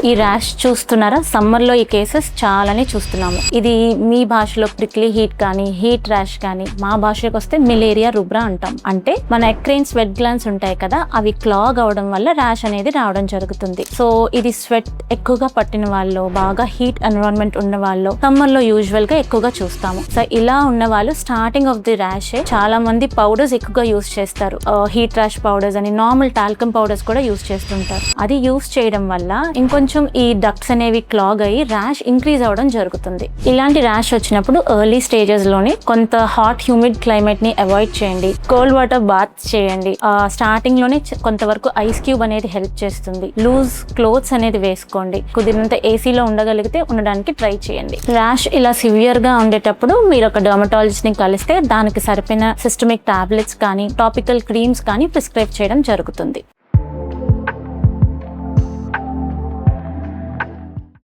ఈ ర్యాష్ చూస్తున్నారా, సమ్మర్ లో ఈ కేసెస్ చాలానే చూస్తున్నాము. ఇది మీ భాషలో ప్రిక్లీ హీట్ కానీ హీట్ ర్యాష్ కానీ, మా భాషలోకి వస్తే మిలేరియా రుబ్రా అంటాం. అంటే మన ఎక్రైన్ స్వెట్ గ్లాండ్స్ ఉంటాయి కదా, అవి క్లాగ్ అవడం వల్ల ర్యాష్ అనేది రావడం జరుగుతుంది. సో ఇది స్వెట్ ఎక్కువగా పట్టిన వాళ్ళు, బాగా హీట్ ఎన్విరాన్మెంట్ ఉన్న వాళ్ళు సమ్మర్ లో యూజువల్ గా ఎక్కువగా చూస్తాము. సో ఇలా ఉన్న వాళ్ళు స్టార్టింగ్ ఆఫ్ ది ర్యాష్ చాలా మంది పౌడర్స్ ఎక్కువగా యూజ్ చేస్తారు. హీట్ ర్యాష్ పౌడర్స్ అని, నార్మల్ టాల్కమ్ పౌడర్స్ కూడా యూజ్ చేస్తుంటారు. అది యూజ్ చేయడం వల్ల ఇంకొంచెం ఈ డక్ట్స్ అనేవి క్లాగ్ అయ్యి ర్యాష్ ఇంక్రీజ్ అవడం జరుగుతుంది. ఇలాంటి ర్యాష్ వచ్చినప్పుడు ఎర్లీ స్టేజెస్ లోనే కొంత హాట్ హ్యూమిడ్ క్లైమేట్ ని అవాయిడ్ చేయండి. కోల్డ్ వాటర్ బాత్ చేయండి. స్టార్టింగ్ లోనే కొంతవరకు ఐస్ క్యూబ్ అనేది హెల్ప్ చేస్తుంది. లూజ్ క్లోత్స్ అనేది వేసుకోండి. కుదిరినంత ఏసీలో ఉండగలిగితే ఉండడానికి ట్రై చేయండి. ర్యాష్ ఇలా సివియర్ గా ఉండేటప్పుడు మీరు ఒక డర్మటాలజిస్ట్ ని కలిస్తే దానికి సరిపోయిన సిస్టమిక్ టాబ్లెట్స్ కానీ టాపికల్ క్రీమ్స్ కానీ ప్రిస్క్రైబ్ చేయడం జరుగుతుంది.